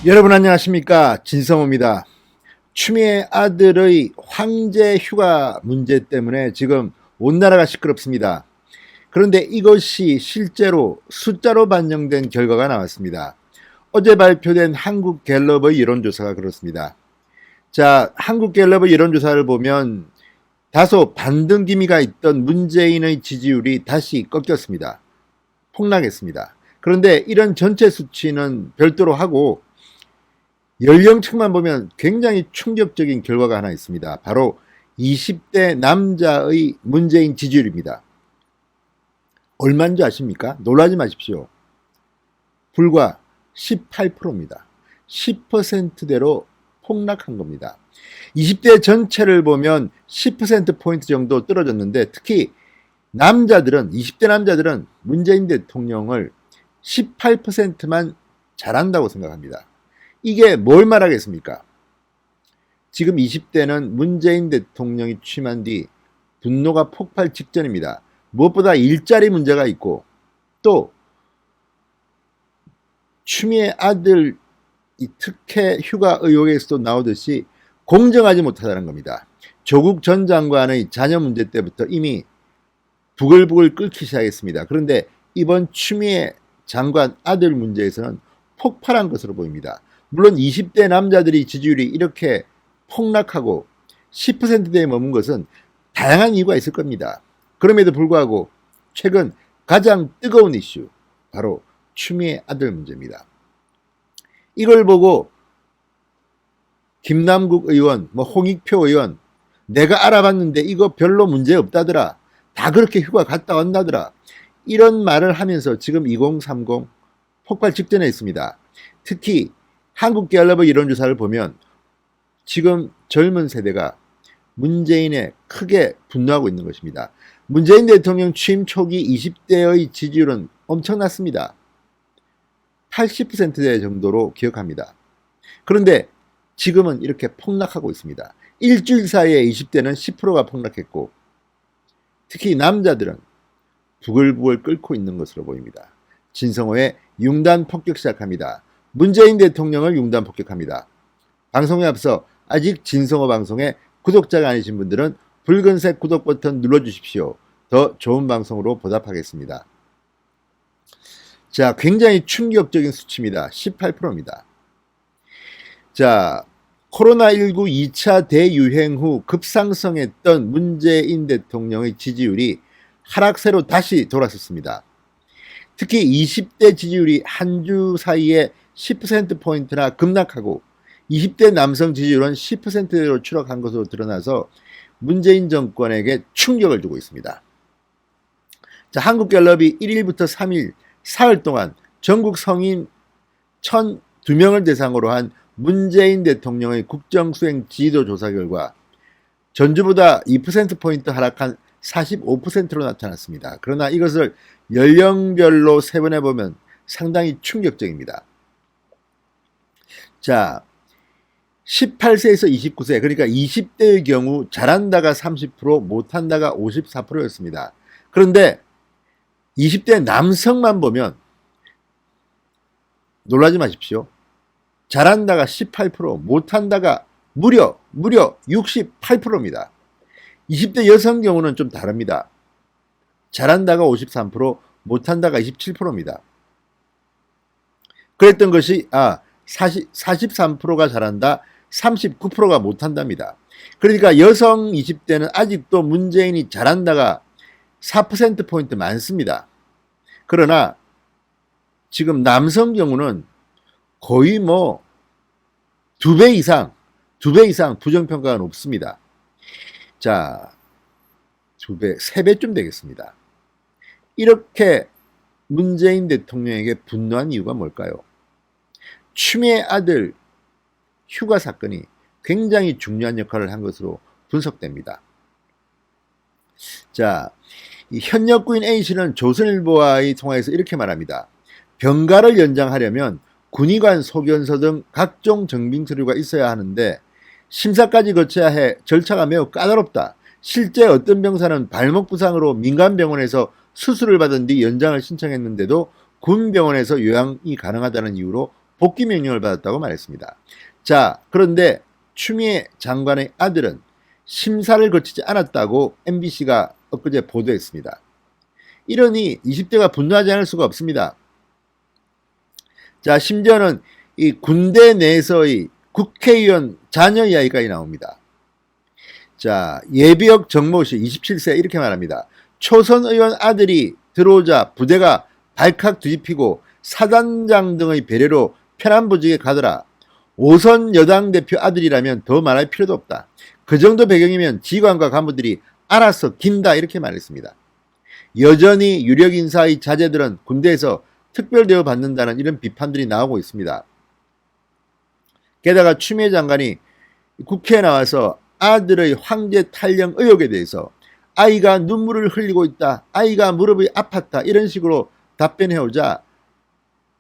여러분 안녕하십니까, 진성호입니다. 추미애 아들의 황제 휴가 문제 때문에 지금 온 나라가 시끄럽습니다. 그런데 이것이 실제로 숫자로 반영된 결과가 나왔습니다. 어제 발표된 한국갤럽의 여론조사가 그렇습니다. 자, 한국갤럽의 여론조사를 보면 다소 반등 기미가 있던 문재인의 지지율이 다시 꺾였습니다. 폭락했습니다. 그런데 이런 전체 수치는 별도로 하고 연령층만 보면 굉장히 충격적인 결과가 하나 있습니다. 바로 20대 남자의 문재인 지지율입니다. 얼마인 줄 아십니까? 놀라지 마십시오. 불과 18%입니다. 10%대로 폭락한 겁니다. 20대 전체를 보면 10%포인트 정도 떨어졌는데 특히 남자들은 20대 남자들은 문재인 대통령을 18%만 잘한다고 생각합니다. 이게 뭘 말하겠습니까? 지금 20대는 문재인 대통령이 취임한 뒤 분노가 폭발 직전입니다. 무엇보다 일자리 문제가 있고 또 추미애 아들 이 특혜 휴가 의혹에서도 나오듯이 공정하지 못하다는 겁니다. 조국 전 장관의 자녀 문제 때부터 이미 부글부글 끓기 시작했습니다. 그런데 이번 추미애 장관 아들 문제에서는 폭발한 것으로 보입니다. 물론 20대 남자들이 지지율이 이렇게 폭락하고 10%대에 머문 것은 다양한 이유가 있을 겁니다. 그럼에도 불구하고 최근 가장 뜨거운 이슈 바로 추미애 아들 문제입니다. 이걸 보고 김남국 의원, 홍익표 의원 내가 알아봤는데 이거 별로 문제 없다더라. 다 그렇게 휴가 갔다 왔나더라. 이런 말을 하면서 지금 2030 폭발 직전에 있습니다. 특히 한국갤럽의 여론조사를 보면 지금 젊은 세대가 문재인에 크게 분노하고 있는 것입니다. 문재인 대통령 취임 초기 20대의 지지율은 엄청났습니다. 80%대 정도로 기억합니다. 그런데 지금은 이렇게 폭락하고 있습니다. 일주일 사이에 20대는 10%가 폭락했고 특히 남자들은 부글부글 끓고 있는 것으로 보입니다. 진성호의 융단 폭격 시작합니다. 문재인 대통령을 융단 폭격합니다. 방송에 앞서 아직 진성호 방송에 구독자가 아니신 분들은 붉은색 구독 버튼 눌러주십시오. 더 좋은 방송으로 보답하겠습니다. 자, 굉장히 충격적인 수치입니다. 18%입니다. 자, 코로나19 2차 대유행 후 급상승했던 문재인 대통령의 지지율이 하락세로 다시 돌아섰습니다. 특히 20대 지지율이 한 주 사이에 10%포인트나 급락하고 20대 남성 지지율은 10%대로 추락한 것으로 드러나서 문재인 정권에게 충격을 주고 있습니다. 자, 한국갤럽이 1일부터 3일 사흘 동안 전국 성인 1,002명을 대상으로 한 문재인 대통령의 국정수행 지지도 조사 결과 전주보다 2%포인트 하락한 45%로 나타났습니다. 그러나 이것을 연령별로 세분해보면 상당히 충격적입니다. 자, 18세에서 29세, 그러니까 20대의 경우 잘한다가 30%, 못한다가 54%였습니다. 그런데 20대 남성만 보면 놀라지 마십시오. 잘한다가 18%, 못한다가 무려 68%입니다. 20대 여성 경우는 좀 다릅니다. 잘한다가 53%, 못한다가 27%입니다. 그랬던 것이 43%가 잘한다, 39%가 못한답니다. 그러니까 여성 20대는 아직도 문재인이 잘한다가 4%포인트 많습니다. 그러나 지금 남성 경우는 거의 2배 이상 부정평가가 높습니다. 자, 2배, 3배쯤 되겠습니다. 이렇게 문재인 대통령에게 분노한 이유가 뭘까요? 추미애 아들 휴가 사건이 굉장히 중요한 역할을 한 것으로 분석됩니다. 자, 이 현역구인 A씨는 조선일보와의 통화에서 이렇게 말합니다. 병가를 연장하려면 군의관 소견서 등 각종 증빙 서류가 있어야 하는데 심사까지 거쳐야 해 절차가 매우 까다롭다. 실제 어떤 병사는 발목 부상으로 민간병원에서 수술을 받은 뒤 연장을 신청했는데도 군병원에서 요양이 가능하다는 이유로 복귀 명령을 받았다고 말했습니다. 자, 그런데 추미애 장관의 아들은 심사를 거치지 않았다고 MBC가 엊그제 보도했습니다. 이러니 20대가 분노하지 않을 수가 없습니다. 자, 심지어는 이 군대 내에서의 국회의원 자녀 이야기까지 나옵니다. 자, 예비역 정모씨 27세 이렇게 말합니다. 초선 의원 아들이 들어오자 부대가 발칵 뒤집히고 사단장 등의 배려로 편안보직에 가더라. 5선 여당 대표 아들이라면 더 말할 필요도 없다. 그 정도 배경이면 지휘관과 간부들이 알아서 긴다 이렇게 말했습니다. 여전히 유력 인사의 자제들은 군대에서 특별 대우 받는다는 이런 비판들이 나오고 있습니다. 게다가 추미애 장관이 국회에 나와서 아들의 황제 탈영 의혹에 대해서 아이가 눈물을 흘리고 있다. 아이가 무릎이 아팠다. 이런 식으로 답변해오자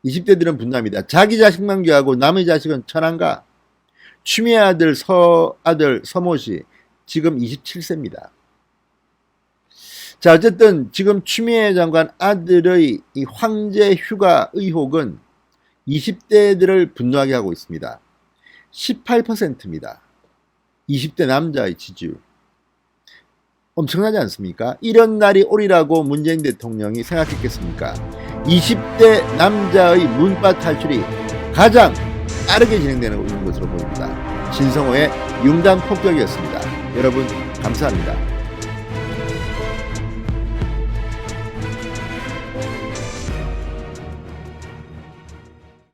20대들은 분노합니다. 자기 자식만 귀하고 남의 자식은 천한가? 추미애 아들 서모 씨 지금 27세입니다. 자, 어쨌든 지금 추미애 장관 아들의 이 황제 휴가 의혹은 20대들을 분노하게 하고 있습니다. 18%입니다. 20대 남자의 지지율. 엄청나지 않습니까? 이런 날이 오리라고 문재인 대통령이 생각했겠습니까? 20대 남자의 문파 탈출이 가장 빠르게 진행되는 것으로 보입니다. 신성호의 융단 폭격이었습니다. 여러분 감사합니다.